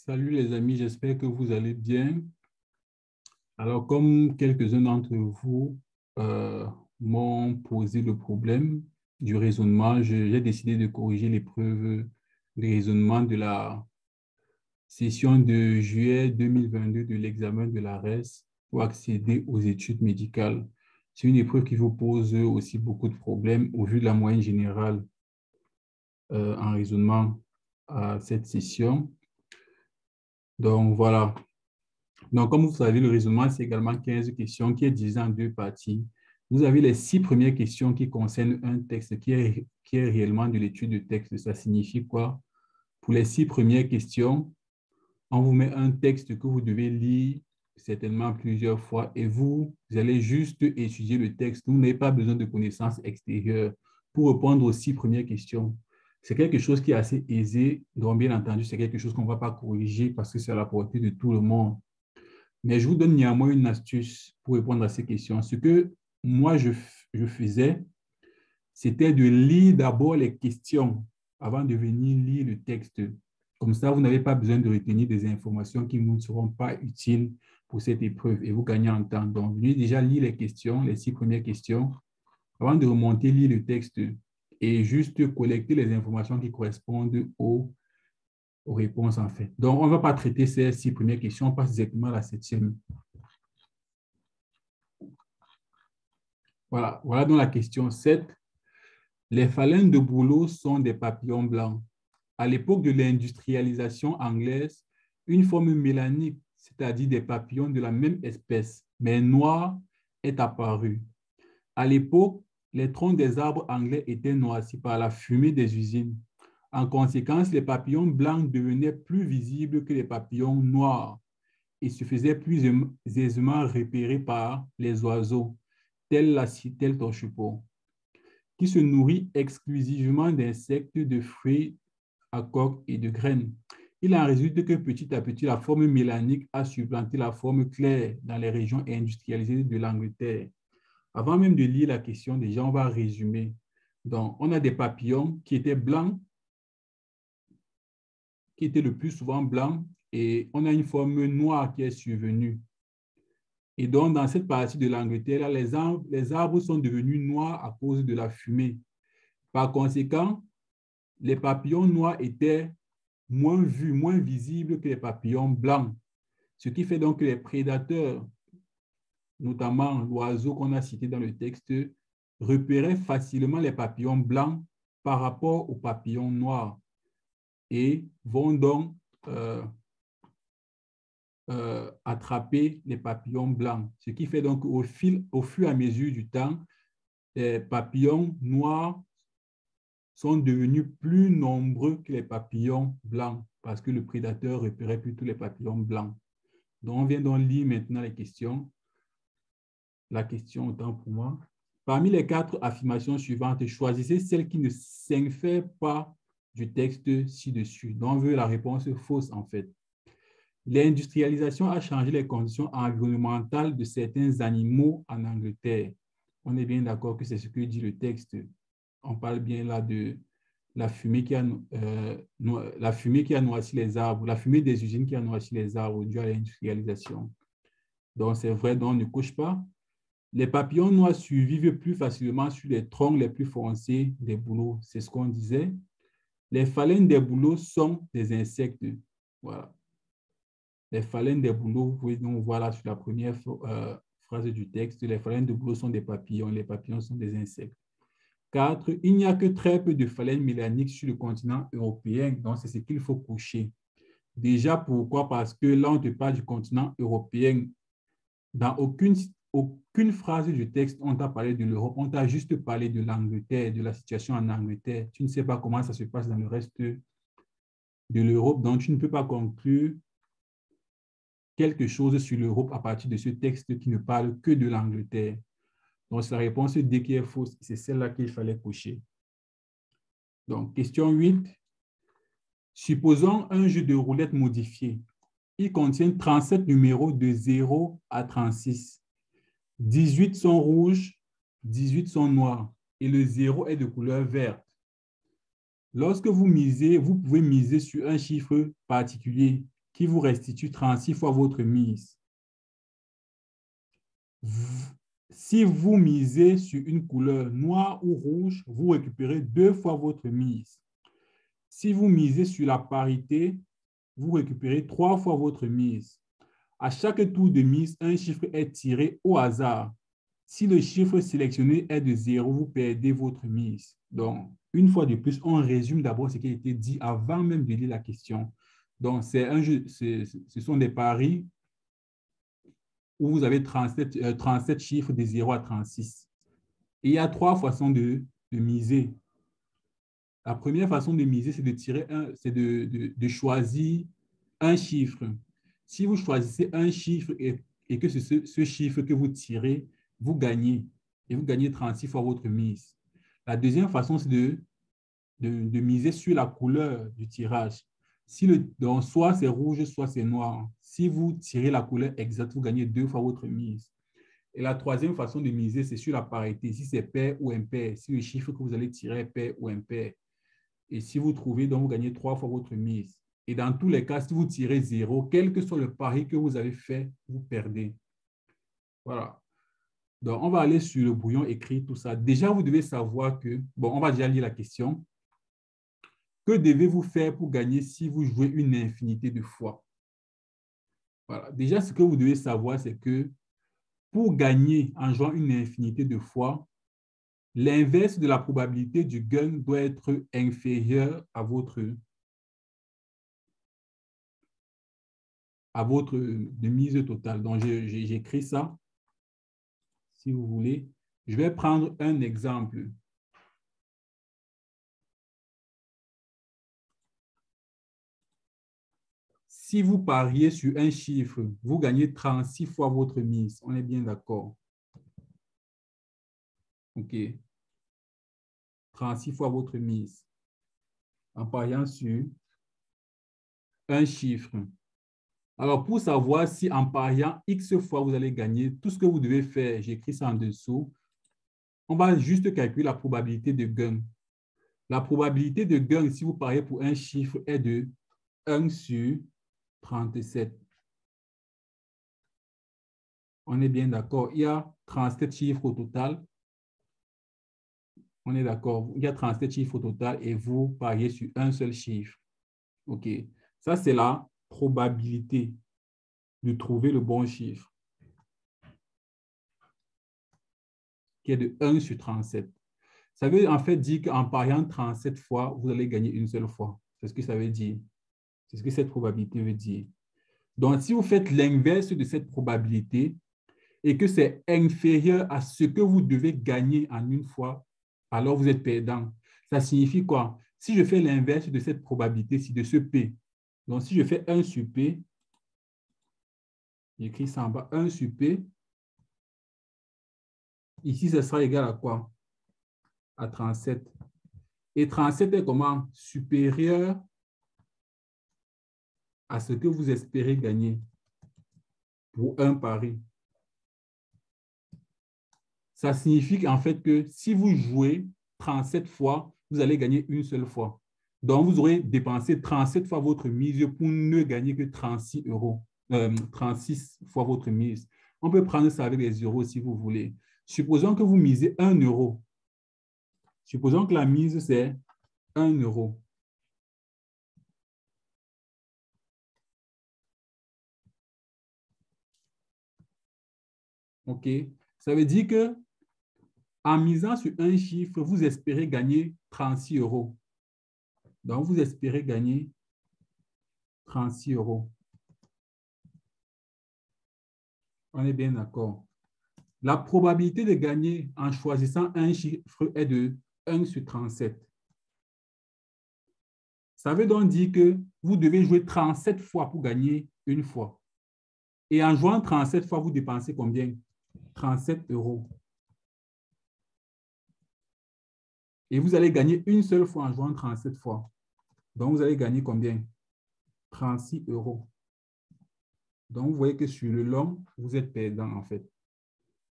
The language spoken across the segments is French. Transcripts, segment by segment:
Salut les amis, j'espère que vous allez bien. Alors, comme quelques-uns d'entre vous euh, m'ont posé le problème du raisonnement, j'ai décidé de corriger l'épreuve de raisonnement de la session de juillet 2022 de l'examen de l'ARES pour accéder aux études médicales. C'est une épreuve qui vous pose aussi beaucoup de problèmes au vu de la moyenne générale en raisonnement à cette session. Donc, voilà. Donc, comme vous savez, le raisonnement, c'est également 15 questions qui est divisé en deux parties. Vous avez les 6 premières questions qui concernent un texte qui est réellement de l'étude de texte. Ça signifie quoi? Pour les 6 premières questions, on vous met un texte que vous devez lire certainement plusieurs fois et vous allez juste étudier le texte. Vous n'avez pas besoin de connaissances extérieures pour répondre aux 6 premières questions. C'est quelque chose qui est assez aisé, donc bien entendu, c'est quelque chose qu'on ne va pas corriger parce que c'est à la portée de tout le monde. Mais je vous donne néanmoins une astuce pour répondre à ces questions. Ce que moi, je faisais, c'était de lire d'abord les questions avant de venir lire le texte. Comme ça, vous n'avez pas besoin de retenir des informations qui ne seront pas utiles pour cette épreuve et vous gagnez en temps. Donc, venez déjà lire les questions, les 6 premières questions, avant de remonter, lire le texte et juste collecter les informations qui correspondent aux réponses en fait. Donc, on ne va pas traiter ces 6 premières questions, on passe directement à la 7e. Voilà donc la question 7. Les phalènes de bouleau sont des papillons blancs. À l'époque de l'industrialisation anglaise, une forme mélanique, c'est-à-dire des papillons de la même espèce, mais noirs, est apparue. À l'époque, les troncs des arbres anglais étaient noircis par la fumée des usines. En conséquence, les papillons blancs devenaient plus visibles que les papillons noirs et se faisaient plus aisément repérer par les oiseaux, tels la citelle torchepot, qui se nourrit exclusivement d'insectes, de fruits à coque et de graines. Il en résulte que petit à petit, la forme mélanique a supplanté la forme claire dans les régions industrialisées de l'Angleterre. Avant même de lire la question, déjà, on va résumer. Donc, on a des papillons qui étaient blancs, qui étaient le plus souvent blancs, et on a une forme noire qui est survenue. Et donc, dans cette partie de l'Angleterre, les arbres sont devenus noirs à cause de la fumée. Par conséquent, les papillons noirs étaient moins vus, moins visibles que les papillons blancs. Ce qui fait donc que les prédateurs, notamment l'oiseau qu'on a cité dans le texte, repéraient facilement les papillons blancs par rapport aux papillons noirs et vont donc attraper les papillons blancs. Ce qui fait donc au fur et à mesure du temps, les papillons noirs sont devenus plus nombreux que les papillons blancs parce que le prédateur repérait plutôt les papillons blancs. Donc, on vient donc lire maintenant les questions. La question autant pour moi. Parmi les 4 affirmations suivantes, choisissez celle qui ne s'infère pas du texte ci-dessus. Donc, on veut la réponse fausse en fait. L'industrialisation a changé les conditions environnementales de certains animaux en Angleterre. On est bien d'accord que c'est ce que dit le texte. On parle bien là de la fumée qui a noirci les arbres, la fumée des usines qui a noirci les arbres dû à l'industrialisation. Donc, c'est vrai, donc on ne couche pas. Les papillons noirs survivent plus facilement sur les troncs les plus foncés des bouleaux. C'est ce qu'on disait. Les phalènes des bouleaux sont des insectes. Voilà. Les phalènes des bouleaux, vous pouvez donc voir là sur la première phrase du texte, les phalènes de bouleaux sont des papillons, les papillons sont des insectes. 4. Il n'y a que très peu de phalènes mélaniques sur le continent européen, donc c'est ce qu'il faut coucher. Déjà, pourquoi? Parce que là, on te parle du continent européen. Dans aucune phrase du texte, on t'a parlé de l'Europe, on t'a juste parlé de l'Angleterre, de la situation en Angleterre. Tu ne sais pas comment ça se passe dans le reste de l'Europe, donc tu ne peux pas conclure quelque chose sur l'Europe à partir de ce texte qui ne parle que de l'Angleterre. Donc, c'est la réponse D qui est fausse. C'est celle-là qu'il fallait cocher. Donc, question 8. Supposons un jeu de roulette modifié. Il contient 37 numéros de 0 à 36. 18 sont rouges, 18 sont noirs et le 0 est de couleur verte. Lorsque vous misez, vous pouvez miser sur un chiffre particulier qui vous restitue 36 fois votre mise. Si vous misez sur une couleur noire ou rouge, vous récupérez 2 fois votre mise. Si vous misez sur la parité, vous récupérez 3 fois votre mise. À chaque tour de mise, un chiffre est tiré au hasard. Si le chiffre sélectionné est de 0, vous perdez votre mise. Donc, une fois de plus, on résume d'abord ce qui a été dit avant même de lire la question. Donc, c'est un jeu, ce sont des paris où vous avez 37 chiffres de 0 à 36. Et il y a 3 façons de miser. La première façon de miser, c'est de tirer c'est de choisir un chiffre. Si vous choisissez un chiffre et que c'est ce chiffre que vous tirez, vous gagnez. Et vous gagnez 36 fois votre mise. La deuxième façon, c'est de miser sur la couleur du tirage. Donc, soit c'est rouge, soit c'est noir. Si vous tirez la couleur exacte, vous gagnez 2 fois votre mise. Et la troisième façon de miser, c'est sur la parité. Si c'est pair ou impair, si le chiffre que vous allez tirer est pair ou impair. Et si vous trouvez, donc vous gagnez 3 fois votre mise. Et dans tous les cas, si vous tirez 0, quel que soit le pari que vous avez fait, vous perdez. Voilà. Donc, on va aller sur le brouillon écrit, tout ça. Déjà, vous devez savoir que, bon, on va déjà lire la question. Que devez-vous faire pour gagner si vous jouez une infinité de fois? Voilà. Déjà, ce que vous devez savoir, c'est que pour gagner en jouant une infinité de fois, l'inverse de la probabilité du gain doit être inférieur à votre de mise totale. Donc, j'écris ça, si vous voulez. Je vais prendre un exemple. Si vous pariez sur un chiffre, vous gagnez 36 fois votre mise. On est bien d'accord. OK. 36 fois votre mise. En pariant sur un chiffre. Alors, pour savoir si en pariant X fois vous allez gagner, tout ce que vous devez faire, j'écris ça en dessous, on va juste calculer la probabilité de gain. La probabilité de gain, si vous pariez pour un chiffre, est de 1 sur 37. On est bien d'accord. Il y a 37 chiffres au total. On est d'accord. Il y a 37 chiffres au total et vous pariez sur un seul chiffre. OK. Ça, c'est la probabilité de trouver le bon chiffre, qui est de 1 sur 37. Ça veut en fait dire qu'en pariant 37 fois, vous allez gagner une seule fois. C'est ce que ça veut dire. C'est ce que cette probabilité veut dire. Donc, si vous faites l'inverse de cette probabilité et que c'est inférieur à ce que vous devez gagner en une fois, alors vous êtes perdant. Ça signifie quoi? Si je fais l'inverse de cette probabilité, c'est de ce P. Donc, si je fais 1 sur P, j'écris ça en bas, 1 sur P, ici, ça sera égal à quoi? À 37. Et 37 est comment? Supérieur à ce que vous espérez gagner pour un pari. Ça signifie en fait que si vous jouez 37 fois, vous allez gagner une seule fois. Donc, vous aurez dépensé 37 fois votre mise pour ne gagner que 36 euros. 36 fois votre mise. On peut prendre ça avec les euros si vous voulez. Supposons que vous misez 1 euro. Supposons que la mise, c'est 1 euro. OK? Ça veut dire que en misant sur un chiffre, vous espérez gagner 36 euros. Donc, vous espérez gagner 36 euros. On est bien d'accord. La probabilité de gagner en choisissant un chiffre est de 1 sur 37. Ça veut donc dire que vous devez jouer 37 fois pour gagner une fois. Et en jouant 37 fois, vous dépensez combien? 37 euros. Et vous allez gagner une seule fois en jouant 37 fois. Donc, vous allez gagner combien? 36 euros. Donc, vous voyez que sur le long, vous êtes perdant en fait.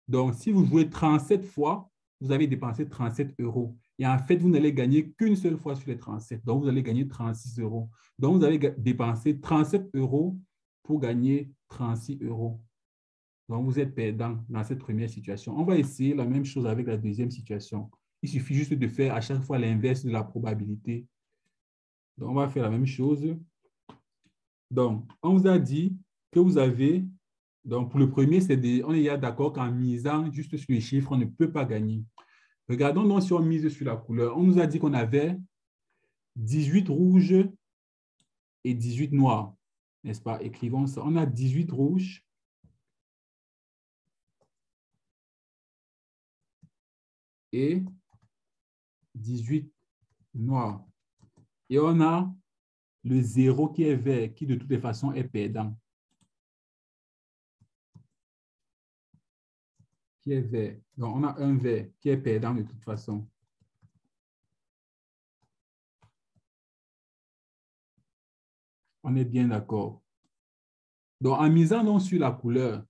Donc, si vous jouez 37 fois, vous avez dépensé 37 euros. Et en fait, vous n'allez gagner qu'une seule fois sur les 37. Donc, vous allez gagner 36 euros. Donc, vous allez dépenser 37 euros pour gagner 36 euros. Donc, vous êtes perdant dans cette première situation. On va essayer la même chose avec la deuxième situation. Il suffit juste de faire à chaque fois l'inverse de la probabilité. Donc, on va faire la même chose. Donc, on vous a dit que vous avez, donc pour le premier, on est d'accord qu'en misant juste sur les chiffres, on ne peut pas gagner. Regardons donc si on mise sur la couleur. On nous a dit qu'on avait 18 rouges et 18 noirs, n'est-ce pas? Écrivons ça. On a 18 rouges et 18 noirs. Et on a le 0 qui est vert, qui de toutes les façons est perdant. Qui est vert. Donc, on a un vert qui est perdant de toute façon. On est bien d'accord. Donc, en misant donc sur la couleur,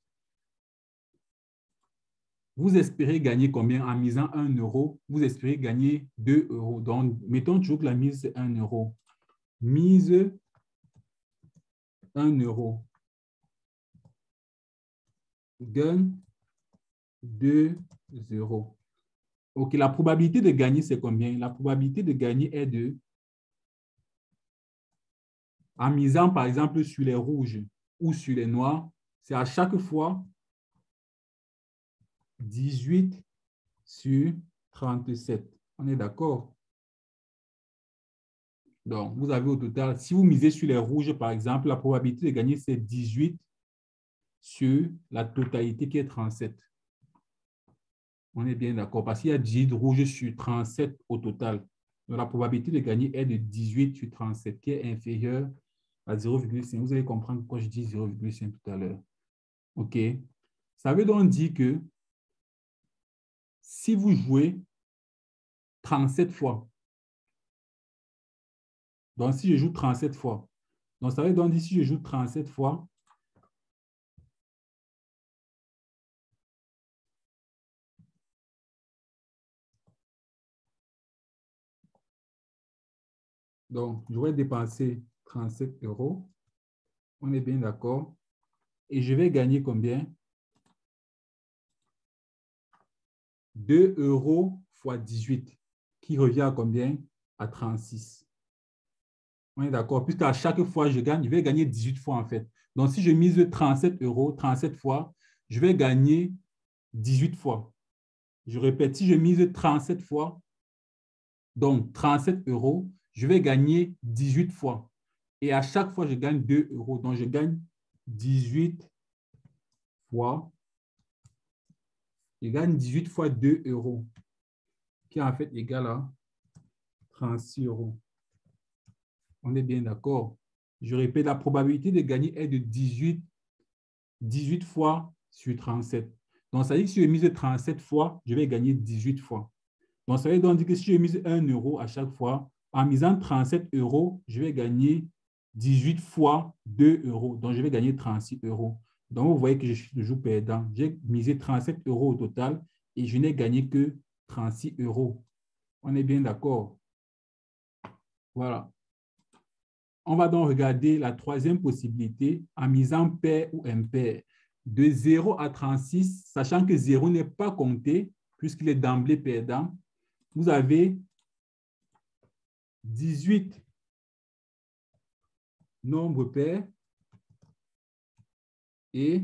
vous espérez gagner combien? En misant 1 euro, vous espérez gagner 2 euros. Donc, mettons toujours que la mise, c'est 1 euro. Mise 1 euro. Gain 2 euros. OK, la probabilité de gagner, c'est combien? La probabilité de gagner est de, en misant par exemple sur les rouges ou sur les noirs, c'est à chaque fois 18 sur 37. On est d'accord? Donc, vous avez au total, si vous misez sur les rouges, par exemple, la probabilité de gagner, c'est 18 sur la totalité qui est 37. On est bien d'accord parce qu'il y a 18 rouges sur 37 au total. Donc, la probabilité de gagner est de 18 sur 37, qui est inférieure à 0,5. Vous allez comprendre pourquoi je dis 0,5 tout à l'heure. OK? Ça veut donc dire que si vous jouez 37 fois, donc si je joue 37 fois, donc ça veut donc dire si je joue 37 fois, donc je vais dépenser 37 euros. On est bien d'accord. Et je vais gagner combien? 2 euros fois 18, qui revient à combien? À 36. On est d'accord. Puisqu'à chaque fois je gagne, je vais gagner 18 fois en fait. Donc, si je mise 37 euros, 37 fois, je vais gagner 18 fois. Je répète, si je mise 37 fois, donc 37 euros, je vais gagner 18 fois. Et à chaque fois, je gagne 2 euros. Donc, je gagne 18 fois. Je gagne 18 fois 2 euros, qui est en fait égal à 36 euros. On est bien d'accord. Je répète, la probabilité de gagner est de 18 fois sur 37. Donc, ça veut dire que si je mise 37 fois, je vais gagner 18 fois. Donc, ça veut donc dire que si je mise 1 euro à chaque fois, en misant 37 euros, je vais gagner 18 fois 2 euros. Donc, je vais gagner 36 euros. Donc, vous voyez que je suis toujours perdant. J'ai misé 37 euros au total et je n'ai gagné que 36 euros. On est bien d'accord. Voilà. On va donc regarder la troisième possibilité en misant pair ou impair. De 0 à 36, sachant que 0 n'est pas compté, puisqu'il est d'emblée perdant, vous avez 18 nombres pairs et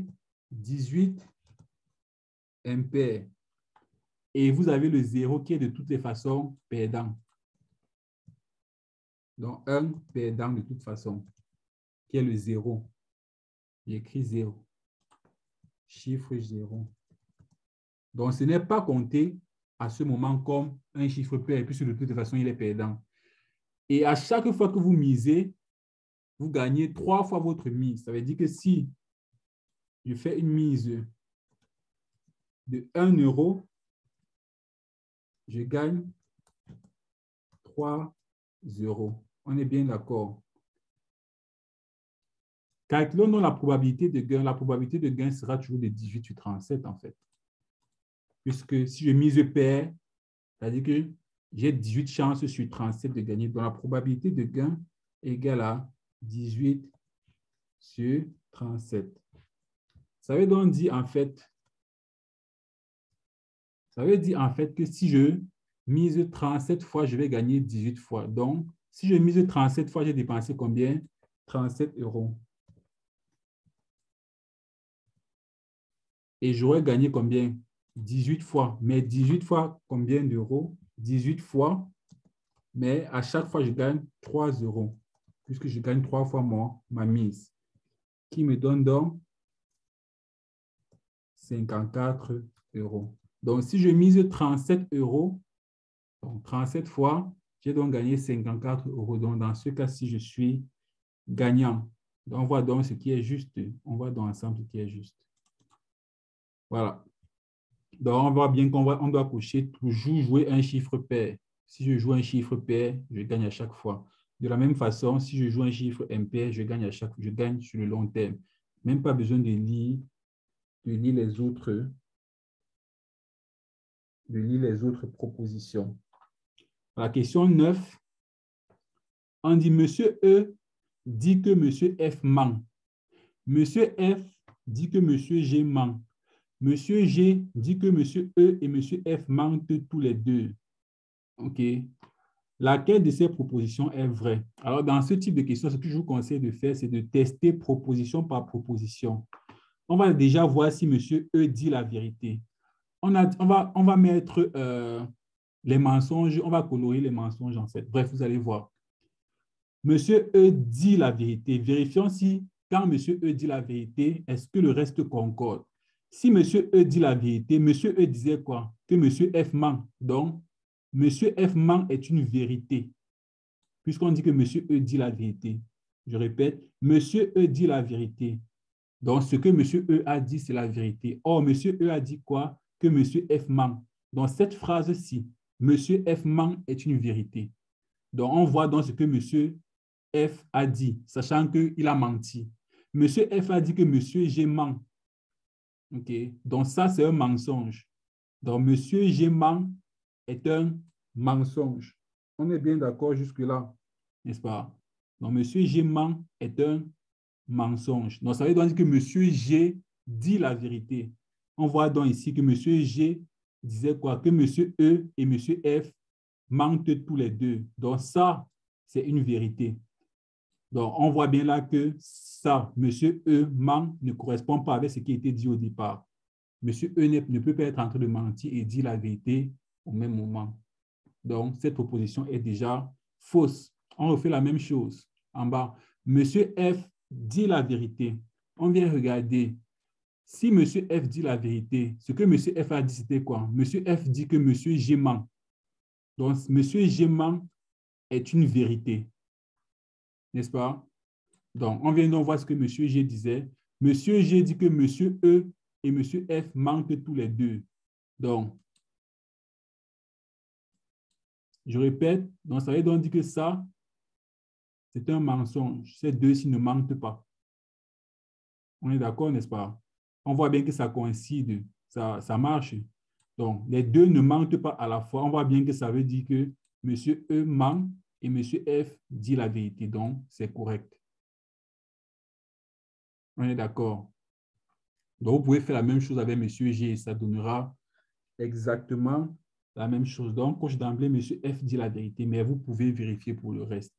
18 impairs. Et vous avez le 0 qui est de toutes les façons perdant. Donc, un perdant de toute façon, qui est le 0. J'écris 0. Chiffre 0. Donc, ce n'est pas compté à ce moment comme un chiffre pair, puisque de toute façon, il est perdant. Et à chaque fois que vous misez, vous gagnez 3 fois votre mise. Ça veut dire que si je fais une mise de 1 euro, je gagne 3 euros. On est bien d'accord. Calculons donc la probabilité de gain. La probabilité de gain sera toujours de 18 sur 37 en fait. Puisque si je mise pair, c'est-à-dire que j'ai 18 chances sur 37 de gagner. Donc, la probabilité de gain est égale à 18 sur 37. Ça veut donc dire en fait, que si je mise 37 fois, je vais gagner 18 fois. Donc, si je mise 37 fois, j'ai dépensé combien? 37 euros. Et j'aurais gagné combien? 18 fois. Mais 18 fois combien d'euros? 18 fois, mais à chaque fois, je gagne 3 euros, puisque je gagne 3 fois ma mise, qui me donne donc 54 euros. Donc, si je mise 37 euros, donc 37 fois, j'ai donc gagné 54 euros. Donc, dans ce cas-ci, je suis gagnant. Donc, on voit donc ce qui est juste. On voit dans l'ensemble ce qui est juste. Voilà. Donc, on voit bien on doit cocher toujours jouer un chiffre pair. Si je joue un chiffre pair, je gagne à chaque fois. De la même façon, si je joue un chiffre impair, je gagne sur le long terme. Même pas besoin de lire les autres propositions. La question 9, on dit Monsieur E dit que Monsieur F ment. Monsieur F dit que Monsieur G ment. Monsieur G dit que Monsieur E et Monsieur F mentent tous les deux. OK. Laquelle de ces propositions est vraie? Alors, dans ce type de questions, ce que je vous conseille de faire, c'est de tester proposition par proposition. On va déjà voir si Monsieur E dit la vérité. On va mettre les mensonges, on va colorer les mensonges en fait. Bref, vous allez voir. Monsieur E dit la vérité. Vérifions si, quand Monsieur E dit la vérité, est-ce que le reste concorde? Si Monsieur E dit la vérité, Monsieur E disait quoi? Que Monsieur F ment. Donc, Monsieur F ment est une vérité, puisqu'on dit que Monsieur E dit la vérité. Je répète, Monsieur E dit la vérité. Donc, ce que Monsieur E a dit, c'est la vérité. Or, Monsieur E a dit quoi? Que Monsieur F ment. Dans cette phrase-ci, Monsieur F ment est une vérité. Donc, on voit dans ce que Monsieur F a dit, sachant qu'il a menti. Monsieur F a dit que Monsieur G ment. OK? Donc, ça, c'est un mensonge. Donc, Monsieur G ment est un mensonge. On est bien d'accord jusque-là, n'est-ce pas? Donc, Monsieur G ment est un mensonge. Donc, ça veut donc dire que Monsieur G dit la vérité. On voit donc ici que Monsieur G disait quoi? Que Monsieur E et Monsieur F mentent tous les deux. Donc, ça, c'est une vérité. Donc, on voit bien là que ça, Monsieur E ment, ne correspond pas avec ce qui a été dit au départ. Monsieur E ne peut pas être en train de mentir et dire la vérité au même moment. Donc, cette proposition est déjà fausse. On refait la même chose en bas. Monsieur F dit la vérité. On vient regarder. Si Monsieur F dit la vérité, ce que Monsieur F a dit, c'était quoi? Monsieur F dit que Monsieur G ment. Donc, Monsieur G ment est une vérité. N'est-ce pas? Donc, on vient donc voir ce que Monsieur G disait. Monsieur G dit que Monsieur E et Monsieur F mentent tous les deux. Donc, je répète, donc ça veut donc dire que ça, c'est un mensonge. Ces deux-ci ne mentent pas. On est d'accord, n'est-ce pas? On voit bien que ça coïncide, ça marche. Donc, les deux ne mentent pas à la fois. On voit bien que ça veut dire que Monsieur E ment et Monsieur F dit la vérité. Donc, c'est correct. On est d'accord. Donc, vous pouvez faire la même chose avec Monsieur G et ça donnera exactement la même chose. Donc, coche d'emblée, Monsieur F dit la vérité, mais vous pouvez vérifier pour le reste.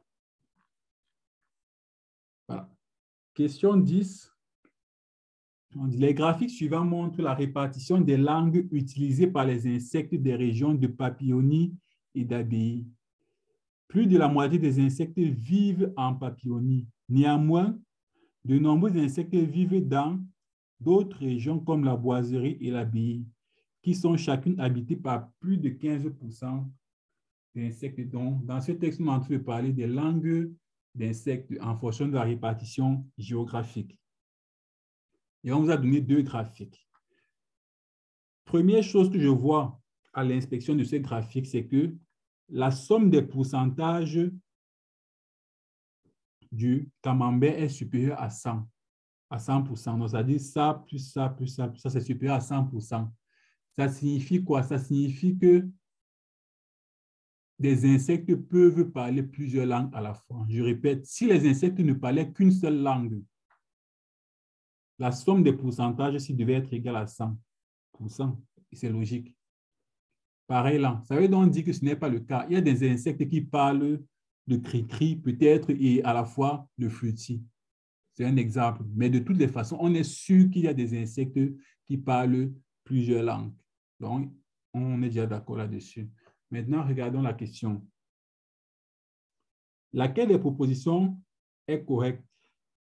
Voilà. Question 10. On dit, les graphiques suivants montrent la répartition des langues utilisées par les insectes des régions de Papillonie et d'Abbaye. Plus de la moitié des insectes vivent en Papillonie. Néanmoins, de nombreux insectes vivent dans d'autres régions comme la Boiserie et l'Abbaye, qui sont chacune habitées par plus de 15% d'insectes. Donc, dans ce texte, on est en train de parler des langues d'insectes en fonction de la répartition géographique. Et on vous a donné deux graphiques. Première chose que je vois à l'inspection de ce graphique, c'est que la somme des pourcentages du camembert est supérieure à 100%. Donc, ça dit ça, plus ça, plus ça, plus ça, c'est supérieur à 100%. Ça signifie quoi? Ça signifie que des insectes peuvent parler plusieurs langues à la fois. Je répète, si les insectes ne parlaient qu'une seule langue, la somme des pourcentages ici devait être égale à 100%. C'est logique. Pareil là, ça veut donc dire que ce n'est pas le cas. Il y a des insectes qui parlent de cri-cri peut-être et à la fois de flûti. C'est un exemple. Mais de toutes les façons, on est sûr qu'il y a des insectes qui parlent plusieurs langues. Donc, on est déjà d'accord là-dessus. Maintenant, regardons la question. Laquelle des propositions est correcte?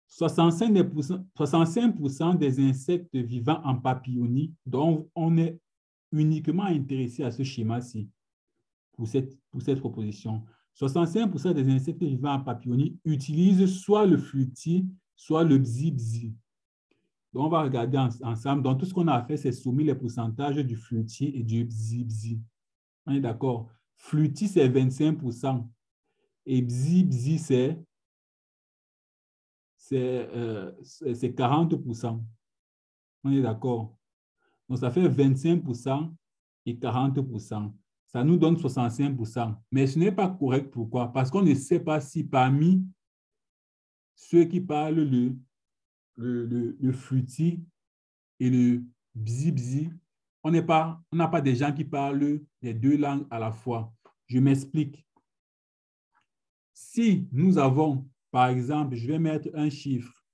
65% des insectes vivant en papillonie, donc on est uniquement intéressé à ce schéma-ci pour cette proposition. 65% des insectes vivant en papillonie utilisent soit le flûti, soit le bzi-bzi. Donc, on va regarder ensemble. Donc, tout ce qu'on a fait, c'est soumettre les pourcentages du flûti et du bzi-bzi. On est d'accord? Flûti, c'est 25%. Et bzi-bzi, c'est 40%. On est d'accord? Donc, ça fait 25% et 40%. Ça nous donne 65%. Mais ce n'est pas correct. Pourquoi? Parce qu'on ne sait pas si parmi ceux qui parlent le flûti et le bzi-bzi, on n'a pas des gens qui parlent les deux langues à la fois. Je m'explique. Si nous avons, par exemple, je vais mettre un chiffre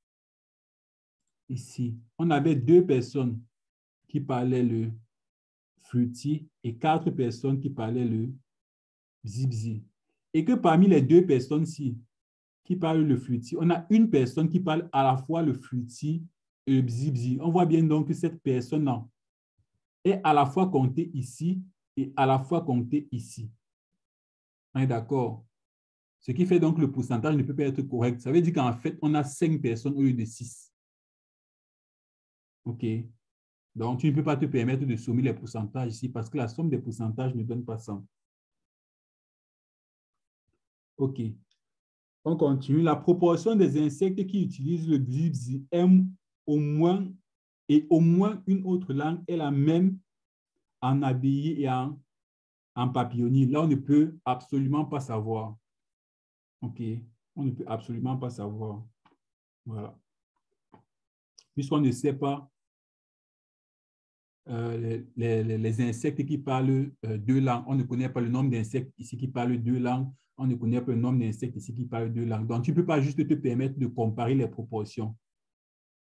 ici. On avait 2 personnes qui parlaient le flûti et 4 personnes qui parlaient le bzi-bzi. Et que parmi les 2 personnes-ci qui parlent le flûti, on a une personne qui parle à la fois le flûti et le bzi-bzi. On voit bien donc que cette personne-là est à la fois comptée ici et à la fois comptée ici. On est d'accord? Ce qui fait donc le pourcentage ne peut pas être correct. Ça veut dire qu'en fait, on a 5 personnes au lieu de 6. OK? Donc, tu ne peux pas te permettre de sommer les pourcentages ici parce que la somme des pourcentages ne donne pas 100. OK. On continue. La proportion des insectes qui utilisent le bzi-bzi au moins une autre langue est la même en abbaye et en papillonnier. Là, on ne peut absolument pas savoir. OK. On ne peut absolument pas savoir. Voilà. Puisqu'on ne sait pas les insectes qui parlent 2 langues. On ne connaît pas le nombre d'insectes ici qui parlent 2 langues. On ne connaît pas le nombre d'insectes ici qui parlent 2 langues. Donc, tu ne peux pas juste te permettre de comparer les proportions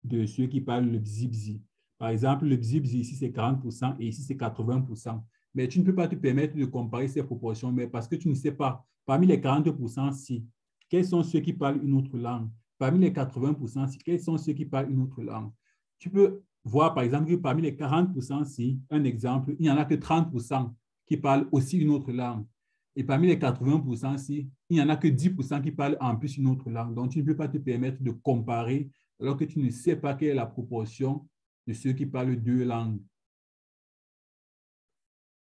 de ceux qui parlent le bzi-bzi. Par exemple, le bzi-bzi ici, c'est 40% et ici, c'est 80%. Mais tu ne peux pas te permettre de comparer ces proportions, mais parce que tu ne sais pas, parmi les 40%, quels sont ceux qui parlent une autre langue? Parmi les 80%, quels sont ceux qui parlent une autre langue? Tu peux voir, par exemple, que parmi les 40%, un exemple, il n'y en a que 30% qui parlent aussi une autre langue. Et parmi les 80%, il n'y en a que 10% qui parlent en plus une autre langue. Donc, tu ne peux pas te permettre de comparer alors que tu ne sais pas quelle est la proportion de ceux qui parlent 2 langues.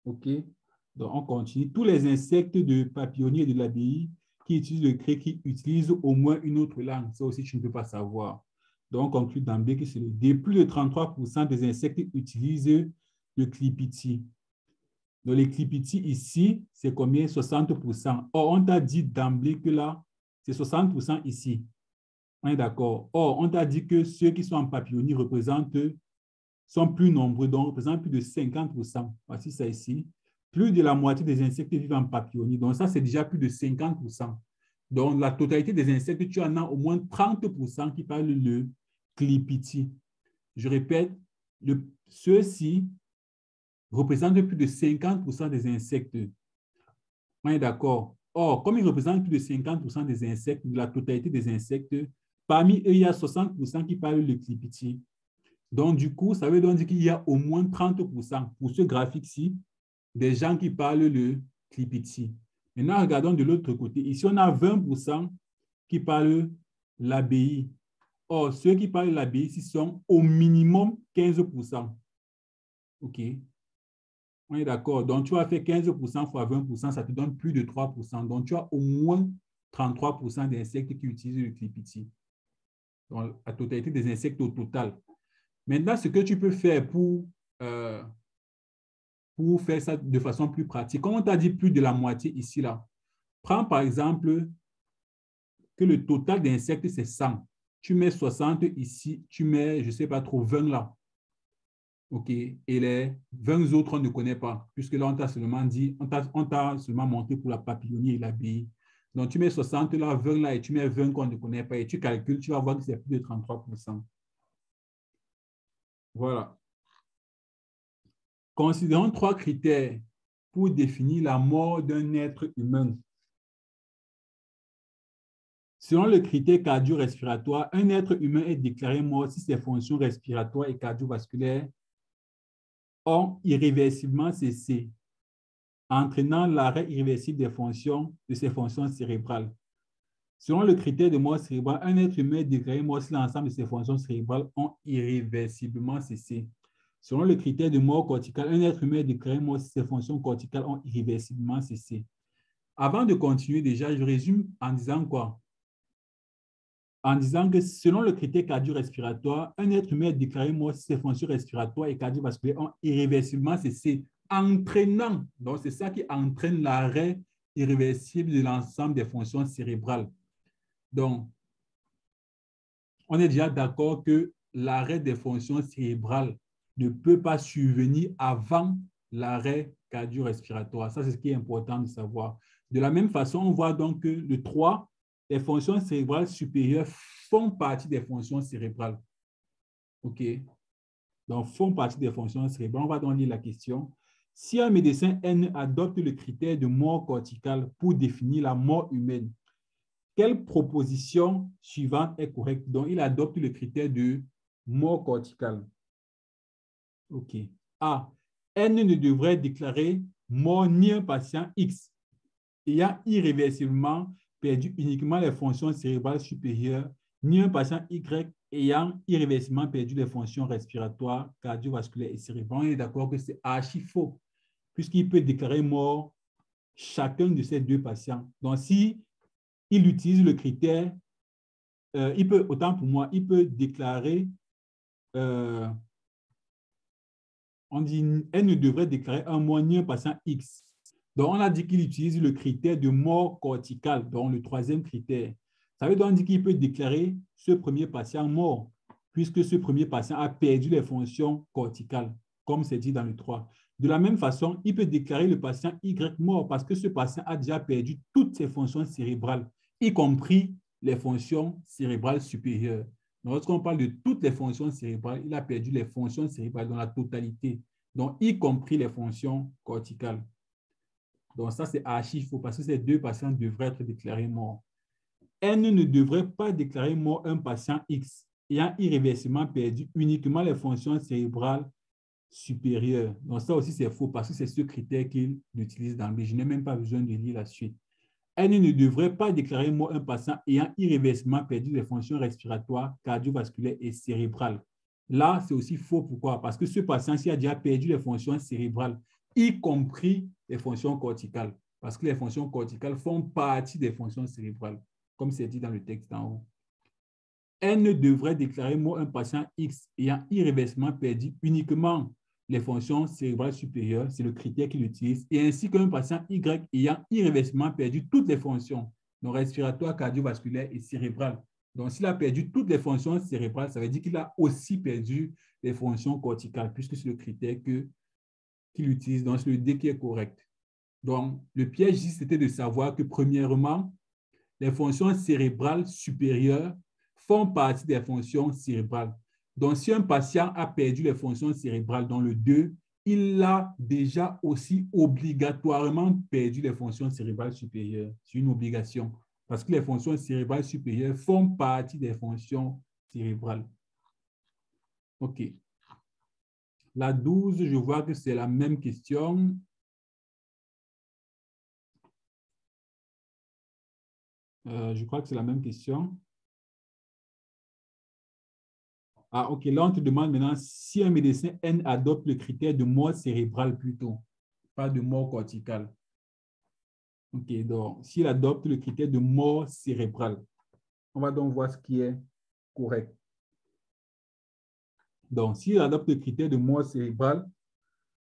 OK? Donc, on continue. Tous les insectes de papillonnier et de l'abbaye qui utilisent le cri utilisent au moins une autre langue. Ça aussi, tu ne peux pas savoir. Donc, on conclut d'emblée que c'est le D. Plus de 33% des insectes utilisent le clipiti. Donc, les clipiti ici, c'est combien? 60%. Or, on t'a dit d'emblée que là, c'est 60% ici. On est d'accord. Or, on t'a dit que ceux qui sont en papillonnier sont plus nombreux, donc représentent plus de 50%. Voici ça ici. Plus de la moitié des insectes vivent en papillonnier. Donc, ça, c'est déjà plus de 50%. Donc, la totalité des insectes, tu en as au moins 30% qui parlent le clipiti. Je répète, ceux-ci représentent plus de 50% des insectes. On est d'accord. Or, comme ils représentent plus de 50% des insectes, de la totalité des insectes, parmi eux, il y a 60% qui parlent le clipiti. Donc, du coup, ça veut donc dire qu'il y a au moins 30% pour ce graphique-ci des gens qui parlent le clipiti. Maintenant, regardons de l'autre côté. Ici, on a 20% qui parlent l'abbaye. Or, ceux qui parlent l'abbaye ici sont au minimum 15%. OK? On est d'accord. Donc, tu as fait 15% fois 20%, ça te donne plus de 3%. Donc, tu as au moins 33% d'insectes qui utilisent le clipiti. Donc, la totalité des insectes au total. Maintenant, ce que tu peux faire pour pour faire ça de façon plus pratique. Comme on t'a dit plus de la moitié ici, là. Prends par exemple que le total d'insectes, c'est 100. Tu mets 60 ici, tu mets, je ne sais pas trop, 20 là. OK. Et les 20 autres, on ne connaît pas, puisque là, on t'a seulement dit, on t'a seulement montré pour la papillonnière et l'abeille. Donc, tu mets 60 là, 20 là, et tu mets 20 qu'on ne connaît pas, et tu calcules, tu vas voir que c'est plus de 33%. Voilà. Considérons 3 critères pour définir la mort d'un être humain. Selon le critère cardio-respiratoire, un être humain est déclaré mort si ses fonctions respiratoires et cardiovasculaires ont irréversiblement cessé, entraînant l'arrêt irréversible de ses fonctions cérébrales. Selon le critère de mort cérébrale, un être humain est déclaré mort si l'ensemble de ses fonctions cérébrales ont irréversiblement cessé. Selon le critère de mort corticale, un être humain est déclaré mort si ses fonctions corticales ont irréversiblement cessé. Avant de continuer déjà, je résume en disant quoi? En disant que selon le critère cardio-respiratoire, un être humain est déclaré mort si ses fonctions respiratoires et cardiovasculaires ont irréversiblement cessé, entraînant, donc c'est ça qui entraîne l'arrêt irréversible de l'ensemble des fonctions cérébrales. Donc, on est déjà d'accord que l'arrêt des fonctions cérébrales ne peut pas survenir avant l'arrêt cardio-respiratoire. Ça, c'est ce qui est important de savoir. De la même façon, on voit donc que le 3, les fonctions cérébrales supérieures font partie des fonctions cérébrales. OK? Donc, font partie des fonctions cérébrales. On va donc lire la question. Si un médecin N adopte le critère de mort corticale pour définir la mort humaine, quelle proposition suivante est correcte? Donc, il adopte le critère de mort corticale. OK. A. N ne devrait déclarer mort ni un patient X ayant irréversiblement perdu uniquement les fonctions cérébrales supérieures, ni un patient Y ayant irréversiblement perdu les fonctions respiratoires, cardiovasculaires et cérébrales. On est d'accord que c'est archi faux, puisqu'il peut déclarer mort chacun de ces deux patients. Donc, si il utilise le critère, il peut, autant pour moi, il peut déclarer, on dit, elle ne devrait déclarer un mort ni un patient X. Donc, on a dit qu'il utilise le critère de mort corticale, donc le troisième critère. Ça veut donc dire qu'il peut déclarer ce premier patient mort, puisque ce premier patient a perdu les fonctions corticales, comme c'est dit dans le 3. De la même façon, il peut déclarer le patient Y mort, parce que ce patient a déjà perdu toutes ses fonctions cérébrales, y compris les fonctions cérébrales supérieures. Lorsqu'on parle de toutes les fonctions cérébrales, il a perdu les fonctions cérébrales dans la totalité, donc y compris les fonctions corticales. Donc ça, c'est archi faux parce que ces deux patients devraient être déclarés morts. N ne devrait pas déclarer mort un patient X ayant irréversiblement perdu uniquement les fonctions cérébrales supérieures. Donc ça aussi, c'est faux parce que c'est ce critère qu'il utilise dans le. Je n'ai même pas besoin de lire la suite. N ne devrait pas déclarer mort un patient ayant irréversiblement perdu les fonctions respiratoires, cardiovasculaires et cérébrales. Là, c'est aussi faux. Pourquoi? Parce que ce patient-ci a déjà perdu les fonctions cérébrales, y compris les fonctions corticales. Parce que les fonctions corticales font partie des fonctions cérébrales, comme c'est dit dans le texte en haut. N devrait déclarer mort un patient X ayant irréversiblement perdu uniquement les fonctions cérébrales supérieures, c'est le critère qu'il utilise, et ainsi qu'un patient Y ayant irréversiblement perdu toutes les fonctions, donc respiratoires, cardiovasculaires et cérébrales. Donc, s'il a perdu toutes les fonctions cérébrales, ça veut dire qu'il a aussi perdu les fonctions corticales, puisque c'est le critère qu'il utilise. Donc, c'est le D qui est correct. Donc, le piège ici, c'était de savoir que, premièrement, les fonctions cérébrales supérieures font partie des fonctions cérébrales. Donc, si un patient a perdu les fonctions cérébrales dans le 2, il a déjà aussi obligatoirement perdu les fonctions cérébrales supérieures. C'est une obligation parce que les fonctions cérébrales supérieures font partie des fonctions cérébrales. OK. La 12, je vois que c'est la même question. Je crois que c'est la même question. Ah, OK. Là, on te demande maintenant si un médecin N adopte le critère de mort cérébrale plutôt, pas de mort corticale. OK. Donc, s'il adopte le critère de mort cérébrale, on va donc voir ce qui est correct. Donc, s'il adopte le critère de mort cérébrale,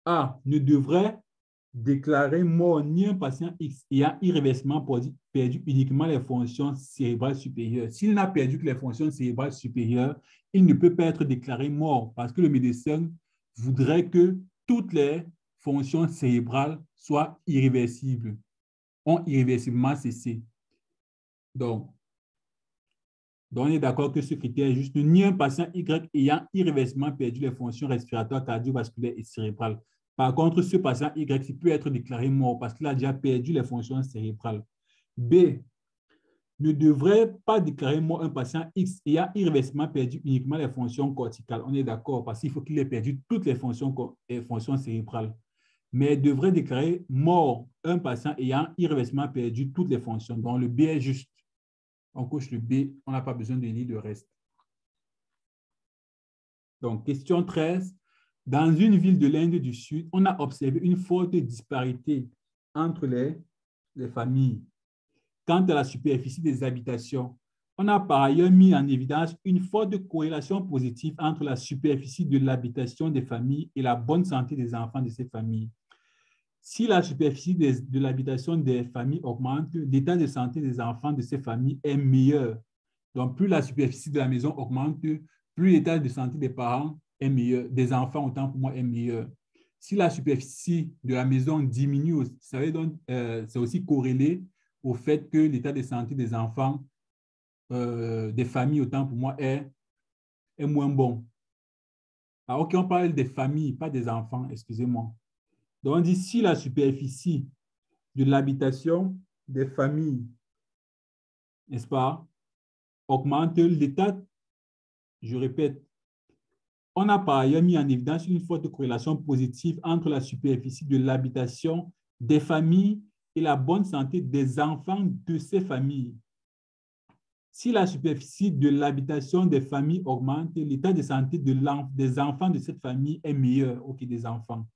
A ne devrait déclarer mort ni un patient X ayant irréversiblement perdu uniquement les fonctions cérébrales supérieures. S'il n'a perdu que les fonctions cérébrales supérieures, il ne peut pas être déclaré mort parce que le médecin voudrait que toutes les fonctions cérébrales soient irréversibles, ont irréversiblement cessé. Donc, on est d'accord que ce critère est juste ni un patient Y ayant irréversiblement perdu les fonctions respiratoires, cardiovasculaires et cérébrales. Par contre, ce patient Y peut être déclaré mort parce qu'il a déjà perdu les fonctions cérébrales. B, ne devrait pas déclarer mort un patient X ayant irréversiblement perdu uniquement les fonctions corticales. On est d'accord parce qu'il faut qu'il ait perdu toutes les fonctions cérébrales. Mais devrait déclarer mort un patient ayant irréversiblement perdu toutes les fonctions. Donc, le B est juste. On coche le B, on n'a pas besoin de lire le reste. Donc, question 13. Dans une ville de l'Inde du Sud, on a observé une forte disparité entre les familles. Quant à la superficie des habitations, on a par ailleurs mis en évidence une forte corrélation positive entre la superficie de l'habitation des familles et la bonne santé des enfants de ces familles. Si la superficie de l'habitation des familles augmente, l'état de santé des enfants de ces familles est meilleur. Donc, plus la superficie de la maison augmente, plus l'état de santé des parents est meilleur, des enfants autant pour moi est meilleur. Si la superficie de la maison diminue, ça veut donc c'est aussi corrélé au fait que l'état de santé des enfants, des familles autant pour moi est moins bon. Alors, OK, on parle des familles, pas des enfants, excusez-moi. Donc, on dit si la superficie de l'habitation des familles, n'est-ce pas, augmente l'état, je répète, on a par ailleurs mis en évidence une forte corrélation positive entre la superficie de l'habitation des familles et la bonne santé des enfants de ces familles. Si la superficie de l'habitation des familles augmente, l'état de santé des enfants de cette famille est meilleur que des enfants.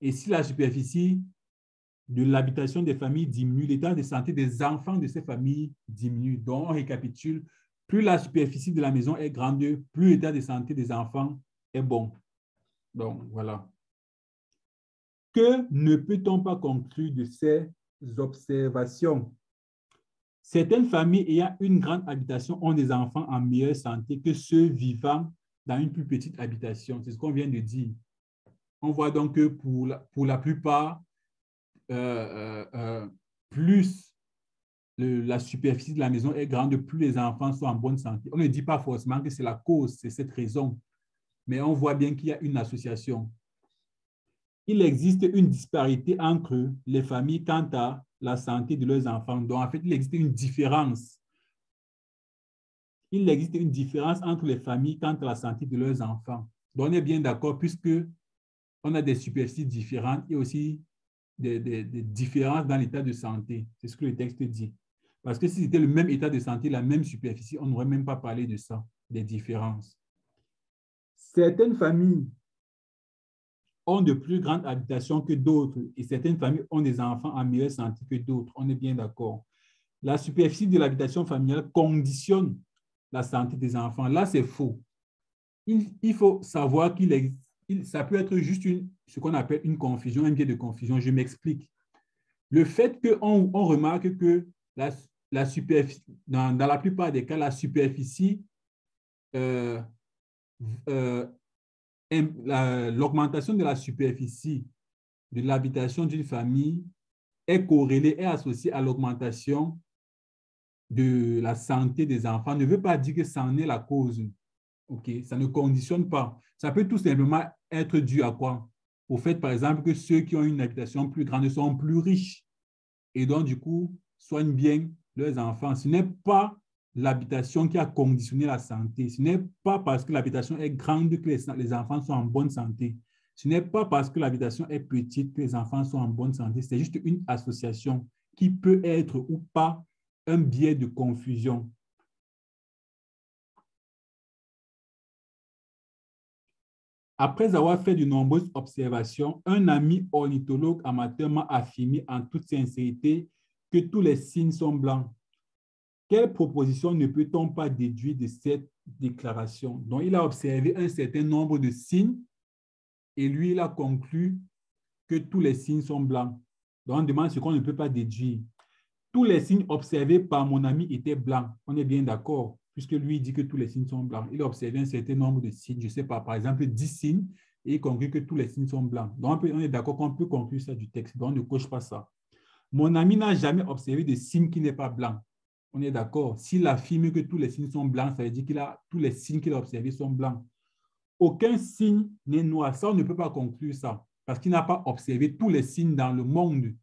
Et si la superficie de l'habitation des familles diminue, l'état de santé des enfants de ces familles diminue. Donc, on récapitule, plus la superficie de la maison est grande, plus l'état de santé des enfants est bon. Donc, voilà. Que ne peut-on pas conclure de ces observations? Certaines familles ayant une grande habitation ont des enfants en meilleure santé que ceux vivant dans une plus petite habitation. C'est ce qu'on vient de dire. On voit donc que pour la plupart, plus la superficie de la maison est grande, plus les enfants sont en bonne santé. On ne dit pas forcément que c'est la cause, c'est cette raison, mais on voit bien qu'il y a une association. Il existe une disparité entre les familles quant à la santé de leurs enfants. Donc, en fait, il existe une différence. Il existe une différence entre les familles quant à la santé de leurs enfants. Donc, on est bien d'accord puisque on a des superficies différentes et aussi des différences dans l'état de santé. C'est ce que le texte dit. Parce que si c'était le même état de santé, la même superficie, on n'aurait même pas parlé de ça, des différences. Certaines familles ont de plus grandes habitations que d'autres et certaines familles ont des enfants en meilleure santé que d'autres. On est bien d'accord. La superficie de l'habitation familiale conditionne la santé des enfants. Là, c'est faux. Il faut savoir ça peut être juste ce qu'on appelle une confusion, un biais de confusion. Je m'explique. Le fait qu'on remarque que la superficie, dans la plupart des cas, la superficie, l'augmentation de la superficie de l'habitation d'une famille est corrélée, est associée à l'augmentation de la santé des enfants. Ne veut pas dire que ça en est la cause. Okay? Ça ne conditionne pas. Ça peut tout simplement être dû à quoi? Au fait, par exemple, que ceux qui ont une habitation plus grande sont plus riches et donc, du coup, soignent bien leurs enfants. Ce n'est pas l'habitation qui a conditionné la santé. Ce n'est pas parce que l'habitation est grande que les enfants sont en bonne santé. Ce n'est pas parce que l'habitation est petite que les enfants sont en bonne santé. C'est juste une association qui peut être ou pas un biais de confusion. Après avoir fait de nombreuses observations, un ami ornithologue amateur m'a affirmé en toute sincérité que tous les signes sont blancs. Quelle proposition ne peut-on pas déduire de cette déclaration? Donc, il a observé un certain nombre de signes et lui, il a conclu que tous les signes sont blancs. Donc, on demande ce qu'on ne peut pas déduire. Tous les signes observés par mon ami étaient blancs. On est bien d'accord, puisque lui dit que tous les signes sont blancs. Il a observé un certain nombre de signes, je ne sais pas, par exemple 10 signes, et il conclut que tous les signes sont blancs. Donc, on est d'accord qu'on peut conclure ça du texte. Donc, on ne coche pas ça. Mon ami n'a jamais observé de signe qui n'est pas blanc. On est d'accord. S'il affirme que tous les signes sont blancs, ça veut dire que tous les signes qu'il a observés sont blancs. Aucun signe n'est noir. Ça, on ne peut pas conclure ça, parce qu'il n'a pas observé tous les signes dans le monde.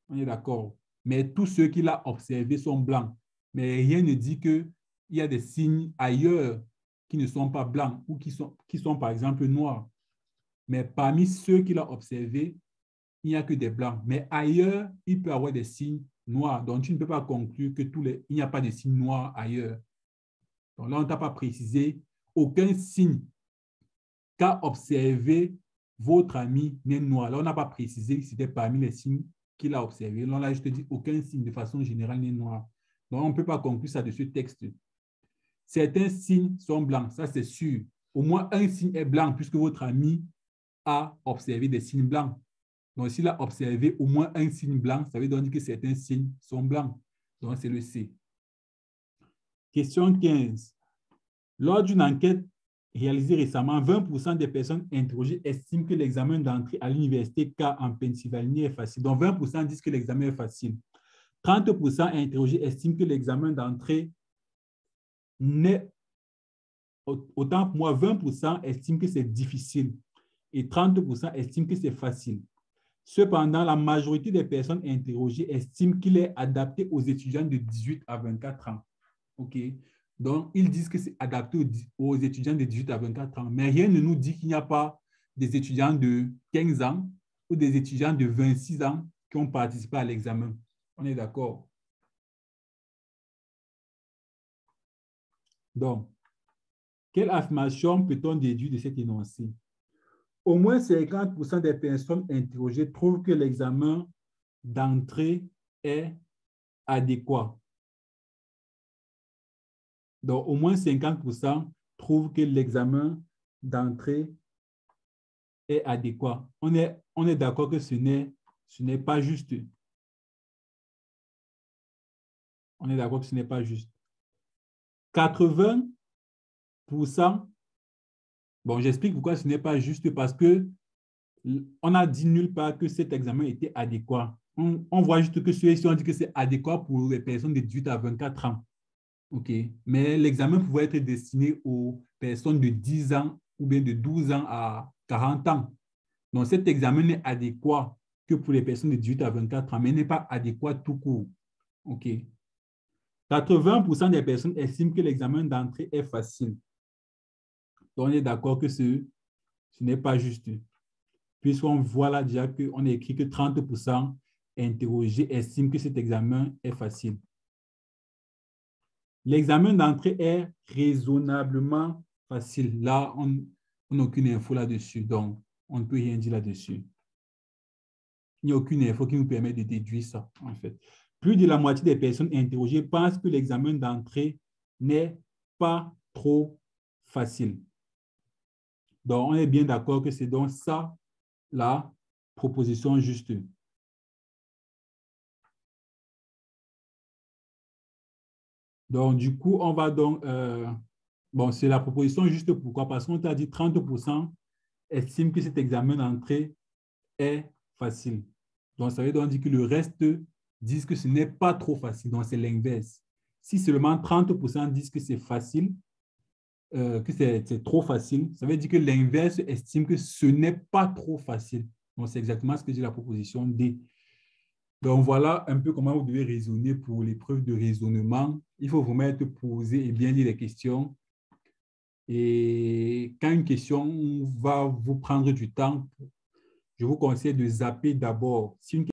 On est d'accord. Mais tous ceux qu'il a observés sont blancs. Mais rien ne dit qu'il y a des signes ailleurs qui ne sont pas blancs ou qui sont par exemple noirs. Mais parmi ceux qu'il a observés, il n'y a que des blancs. Mais ailleurs, il peut y avoir des signes noirs. Donc, tu ne peux pas conclure que il n'y a pas de signes noirs ailleurs. Donc là, on ne t'a pas précisé aucun signe qu'a observé votre ami n'est noir. Là, on n'a pas précisé que c'était parmi les signes qu'il a observé. Là, je te dis aucun signe de façon générale n'est noir. Donc, on ne peut pas conclure ça de ce texte. Certains signes sont blancs, ça c'est sûr. Au moins un signe est blanc puisque votre ami a observé des signes blancs. Donc, s'il a observé au moins un signe blanc, ça veut donc dire que certains signes sont blancs. Donc, c'est le C. Question 15. Lors d'une enquête réalisée récemment, 20% des personnes interrogées estiment que l'examen d'entrée à l'université K en Pennsylvanie est facile. Donc, 20% disent que l'examen est facile. 30% interrogés estiment que l'examen d'entrée n'est... Autant pour moi, 20% estiment que c'est difficile et 30% estiment que c'est facile. Cependant, la majorité des personnes interrogées estiment qu'il est adapté aux étudiants de 18 à 24 ans. OK? Donc, ils disent que c'est adapté aux étudiants de 18 à 24 ans. Mais rien ne nous dit qu'il n'y a pas des étudiants de 15 ans ou des étudiants de 26 ans qui ont participé à l'examen. On est d'accord? Donc, quelle affirmation peut-on déduire de cet énoncé? Au moins 50% des personnes interrogées trouvent que l'examen d'entrée est adéquat. Donc, au moins 50% trouvent que l'examen d'entrée est adéquat. On est d'accord que ce n'est pas juste. On est d'accord que ce n'est pas juste. 80%, bon, j'explique pourquoi ce n'est pas juste, parce que on a dit nulle part que cet examen était adéquat. On voit juste que ceux-ci ont dit que c'est adéquat pour les personnes de 18 à 24 ans. OK. Mais l'examen pouvait être destiné aux personnes de 10 ans ou bien de 12 ans à 40 ans. Donc, cet examen n'est adéquat que pour les personnes de 18 à 24 ans, mais n'est pas adéquat tout court. OK. 80% des personnes estiment que l'examen d'entrée est facile. Donc, on est d'accord que ce n'est pas juste. Puisqu'on voit là déjà qu'on a écrit que 30% interrogés estiment que cet examen est facile. L'examen d'entrée est raisonnablement facile. Là, on n'a aucune info là-dessus, donc on ne peut rien dire là-dessus. Il n'y a aucune info qui nous permet de déduire ça, en fait. Plus de la moitié des personnes interrogées pensent que l'examen d'entrée n'est pas trop facile. Donc, on est bien d'accord que c'est donc ça la proposition juste. Donc, du coup, on va donc... bon, c'est la proposition juste pourquoi? Parce qu'on t'a dit 30% estiment que cet examen d'entrée est facile. Donc, ça veut donc dire que le reste disent que ce n'est pas trop facile. Donc, c'est l'inverse. Si seulement 30% disent que c'est facile, que c'est trop facile, ça veut dire que l'inverse estime que ce n'est pas trop facile. Donc, c'est exactement ce que dit la proposition D. Donc, voilà un peu comment vous devez raisonner pour l'épreuve de raisonnement. Il faut vraiment être posé et bien lire les questions. Et quand une question va vous prendre du temps, je vous conseille de zapper d'abord. Si une